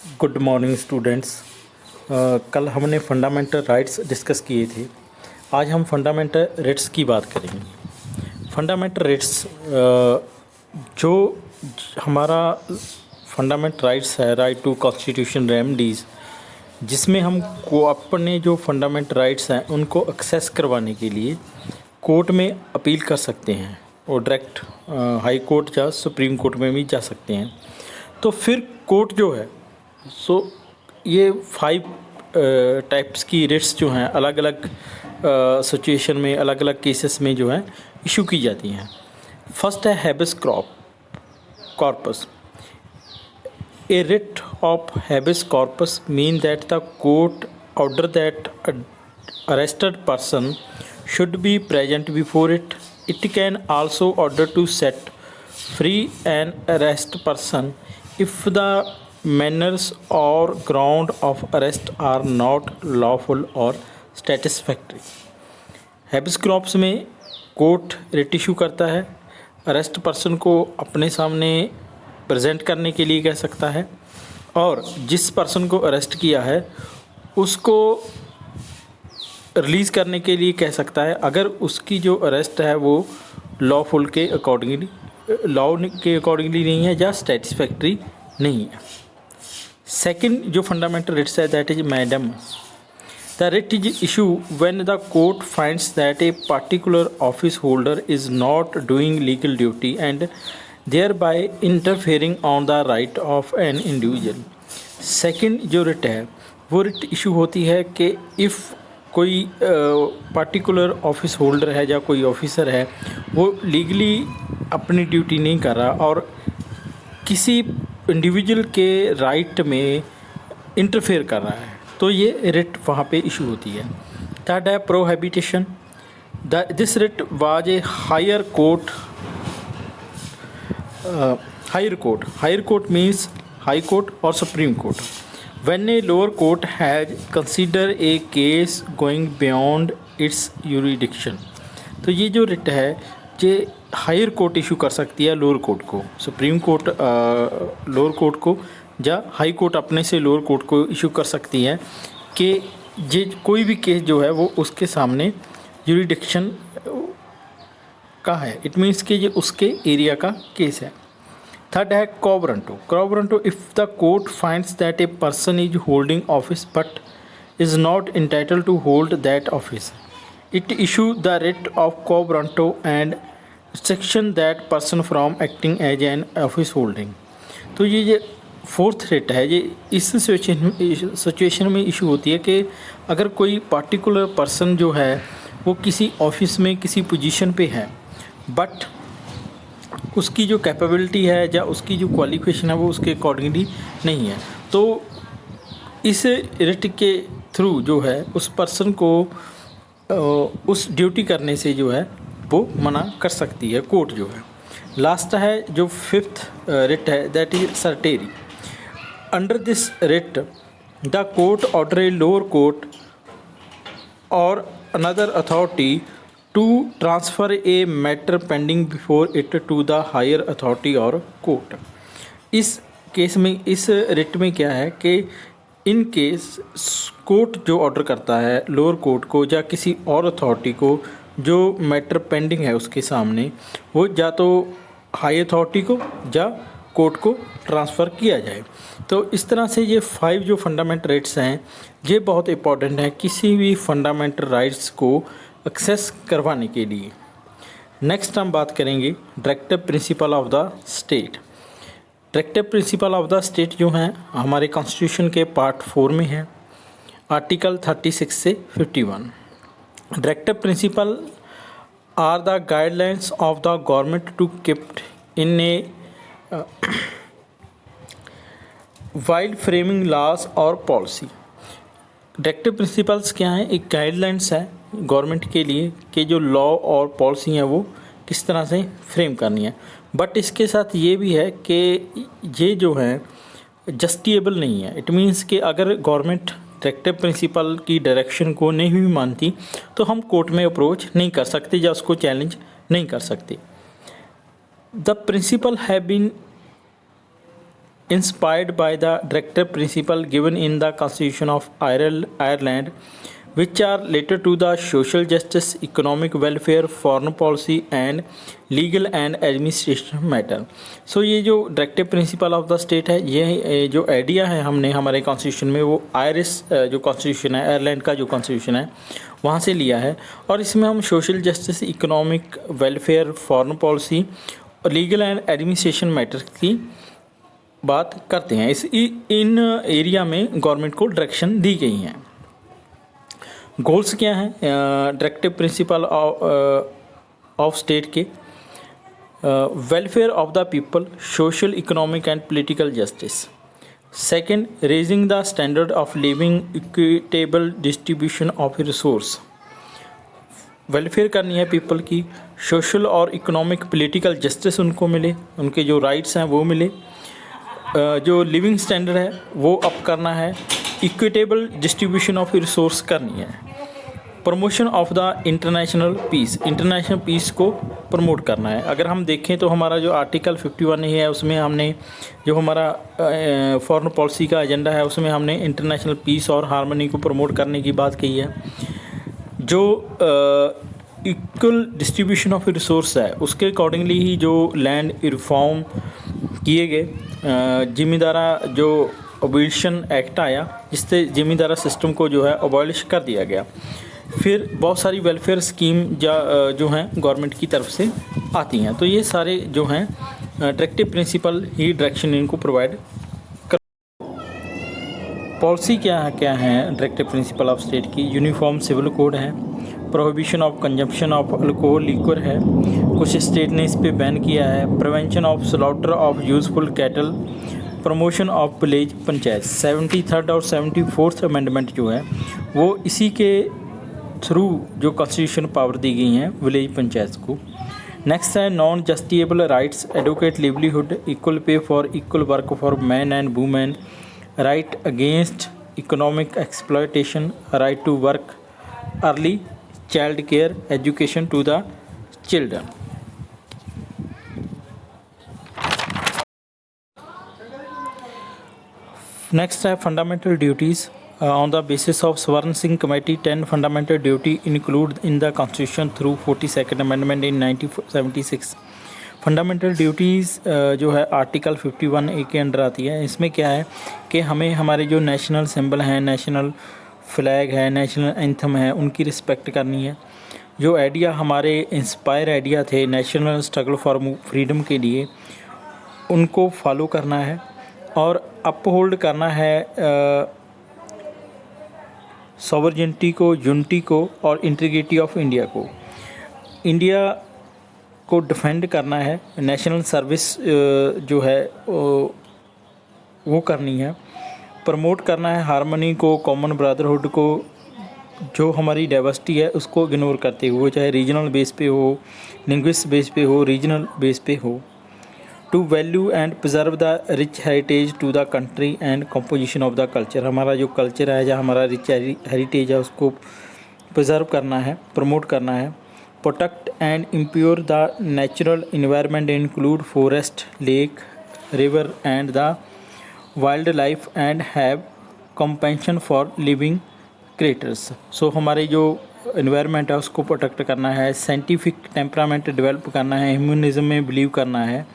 Good morning students. कल हमने fundamental rights discuss किए थे। आज हम फंडामेंटल राइट्स की बात करेंगे। फंडामेंटल राइट्स जो हमारा फंडामेंटल राइट्स है, राइट टू कॉन्स्टिट्यूशन रेमेडीज़, जिसमें हम को अपने जो फंडामेंटल राइट्स हैं उनको एक्सेस करवाने के लिए कोर्ट में अपील कर सकते हैं और डायरेक्ट हाई कोर्ट या सुप्रीम कोर्ट में भी जा सकते हैं। तो फिर कोर्ट जो है ये 5 टाइप्स की रिट्स जो हैं अलग अलग सिचुएशन में, अलग अलग केसेस में जो है इशू की जाती हैं। फर्स्ट है habeas corpus. A writ of habeas corpus mean that the court order that arrested person should be present before it. It can also order to set free an arrested person if the manners or ground of arrest are not lawful or satisfactory. Habeas corpus में court writ issue करता है, arrest person को अपने सामने present करने के लिए कह सकता है और जिस पर्सन को अरेस्ट किया है उसको रिलीज़ करने के लिए कह सकता है अगर उसकी जो अरेस्ट है वो लॉ के अकॉर्डिंगली नहीं है या सेटिस्फैक्ट्री नहीं है। सेकंड जो फंडामेंटल रिट्स है that is mandamus. The writ is issue when the court finds that a particular office holder is not doing legal duty and thereby interfering on the right of an individual. Second जो writ है वो writ issue होती है कि if कोई particular office holder है या कोई ऑफिसर है वो लीगली अपनी ड्यूटी नहीं कर रहा और किसी इंडिविजुअल के राइट में इंटरफेयर कर रहा है, तो ये रिट वहाँ पे इशू होती है। थर्ड है prohibition. This writ was a higher court means high court और supreme court. When a lower court has considered a case going beyond its jurisdiction, तो ये जो रिट है ये हायर कोर्ट इशू कर सकती है लोअर कोर्ट को, सुप्रीम कोर्ट लोअर कोर्ट को या हाई कोर्ट अपने से लोअर कोर्ट को इशू कर सकती है कि ये कोई भी केस जो है वो उसके सामने जुरिडिक्शन का है। इट मीन्स कि ये उसके एरिया का केस है। थर्ड है quo warranto. If the court finds that a person is holding office but is not entitled to hold that office, it issue the writ of quo warranto and restriction that person from acting as an office holding. तो ये fourth writ है, ये इस situation में issue होती है कि अगर कोई पर्टिकुलर पर्सन जो है वो किसी ऑफिस में किसी पोजीशन पे है बट उसकी जो कैपेबिलिटी है या उसकी जो क्वालिफिकेशन है वो उसके अकॉर्डिंगली नहीं है, तो इस रिट के थ्रू जो है उस पर्सन को उस ड्यूटी करने से जो है वो मना कर सकती है कोर्ट जो है। लास्ट है जो फिफ्थ रिट है that is certiorari. Under this writ the court order a lower court और another authority to transfer a matter pending before it to the higher authority or court। इस case में इस writ में क्या है कि in case court जो order करता है लोअर कोर्ट को या किसी और अथॉरिटी को जो मैटर पेंडिंग है उसके सामने, वो या तो हाई अथॉरिटी को या कोर्ट को ट्रांसफ़र किया जाए। तो इस तरह से ये 5 जो फंडामेंटल राइट्स हैं ये बहुत इंपॉर्टेंट है किसी भी फंडामेंटल राइट्स को एक्सेस करवाने के लिए। नेक्स्ट हम बात करेंगे directive principle of the state. Directive principle of the state जो हैं हमारे कॉन्स्टिट्यूशन के पार्ट 4 में है, आर्टिकल 36 से 51। Directive principle are the guidelines of the government to keep in a while framing laws और पॉलिसी। डायरेक्टिव प्रिंसिपल्स क्या हैं? एक गाइडलाइंस है गवर्नमेंट के लिए कि जो लॉ और पॉलिसी हैं वो किस तरह से फ्रेम करनी है, बट इसके साथ ये भी है कि ये जो है जस्टिएबल नहीं है। इट मीन्स कि अगर गवर्नमेंट डायरेक्टिव प्रिंसिपल की डायरेक्शन को नहीं भी मानती तो हम कोर्ट में अप्रोच नहीं कर सकते या उसको चैलेंज नहीं कर सकते। The principle have been inspired by the directive principle given in the Constitution of Ireland, which are related to the social justice, economic welfare, foreign policy and legal and administration matter. So ये जो directive principle of the state है, ये जो idea है हमने हमारे constitution में, वो आयरिश जो कॉन्स्टिट्यूशन है, आयरलैंड का जो कॉन्स्टिट्यूशन है वहाँ से लिया है। और इसमें हम social justice, economic welfare, foreign policy और लीगल एंड एडमिनिस्ट्रेशन मैटर्स की बात करते हैं। इन एरिया में गवर्नमेंट को डायरेक्शन दी गई हैं। गोल्स क्या हैं डायरेक्टिव प्रिंसिपल ऑफ स्टेट के? Welfare of the people, social, economic and political justice. Second, raising the standard of living, equitable distribution of resource. Welfare करनी है पीपल की, सोशल और इकोनॉमिक पॉलिटिकल जस्टिस उनको मिले, उनके जो राइट्स हैं वो मिले, जो लिविंग स्टैंडर्ड है वो अप करना है, इक्विटेबल डिस्ट्रीब्यूशन ऑफ रिसोर्स करनी है, promotion of the international peace, international peace को प्रमोट करना है। अगर हम देखें तो हमारा जो आर्टिकल 51 है उसमें हमने जो हमारा फॉरेन पॉलिसी का एजेंडा है उसमें हमने इंटरनेशनल पीस और हार्मनी को प्रमोट करने की बात की है। जो इक्वल डिस्ट्रीब्यूशन ऑफ रिसोर्स है उसके अकॉर्डिंगली ही जो लैंड रिफॉर्म किए गए, जिम्मेदारा जो अबॉलिशन एक्ट आया जिससे जिम्मेदारा सिस्टम को जो है अबॉलिश कर दिया गया। फिर बहुत सारी वेलफेयर स्कीम जो हैं गवर्नमेंट की तरफ से आती हैं। तो ये सारे जो हैं डायरेक्टिव प्रिंसिपल ही डायरेक्शन इनको प्रोवाइड कर। पॉलिसी क्या है डायरेक्टिव प्रिंसिपल ऑफ स्टेट की? यूनिफॉर्म सिविल कोड है, prohibition of consumption of alcohol liquor है, कुछ स्टेट ने इस पर बैन किया है, prevention of slaughter of useful cattle, promotion of village panchayat. 73rd और 74th अमेंडमेंट जो है वो इसी के थ्रू जो कॉन्स्टिट्यूशन पावर दी गई हैं विलेज पंचायत को। नेक्स्ट है non justiciable rights, advocate livelihood, equal pay for equal work for man and women, right against economic exploitation, right to work, early child care, education to the children. Next है fundamental duties. On the basis of Swaran Singh Committee, 10 fundamental duty included in the Constitution through 42nd Amendment in 1976. Fundamental duties जो है article 51A के under आती है। इसमें क्या है कि हमें हमारे जो नेशनल सिंबल हैं, नेशनल फ्लैग है, नेशनल एंथम है, उनकी रिस्पेक्ट करनी है। जो आइडिया हमारे इंस्पायर आइडिया थे नेशनल स्ट्रगल फॉर फ्रीडम के लिए, उनको फॉलो करना है और अपहोल्ड करना है सॉवरेनिटी को, यूनिटी को और इंटीग्रिटी ऑफ इंडिया को। इंडिया को डिफेंड करना है, नेशनल सर्विस जो है वो करनी है, प्रमोट करना है हार्मनी को, कॉमन ब्रदरहुड को, जो हमारी डाइवर्सिटी है उसको इग्नोर करते हुए, चाहे रीजनल बेस पे हो, लिंग्विस्ट बेस पे हो, रीजनल बेस पे हो। To value and preserve the rich heritage to the country and composition of the culture, हमारा जो कल्चर है या हमारा रिच हेरिटेज है उसको प्रिजर्व करना है, प्रमोट करना है। Protect and impure the natural environment include forest, lake, river and the wild life and have compassion for living creators. So हमारे जो इन्वायरमेंट है उसको प्रोटेक्ट करना है, साइंटिफिक टेम्परामेंट डेवलप करना है, ह्यूमनिज्म में बिलीव करना है,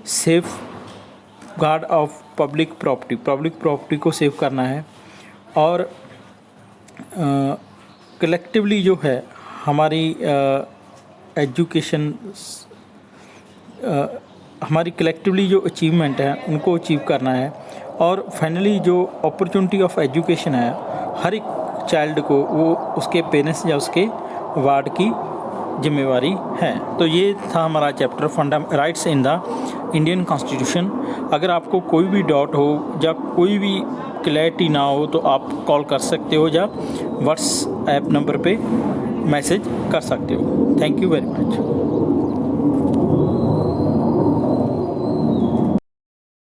safe guard of public property को सेव करना है। और कलेक्टिवली जो है हमारी एजुकेशन, हमारी कलेक्टिवली जो अचीवमेंट है उनको अचीव करना है। और फाइनली जो अपॉर्चुनिटी ऑफ एजुकेशन है हर एक चाइल्ड को वो उसके पेरेंट्स या उसके वार्ड की जिम्मेवारी है। तो ये था हमारा chapter rights in the Indian constitution. अगर आपको कोई भी डाउट हो या कोई भी क्लैरिटी ना हो तो आप कॉल कर सकते हो या व्हाट्सएप नंबर पे मैसेज कर सकते हो। Thank you very much.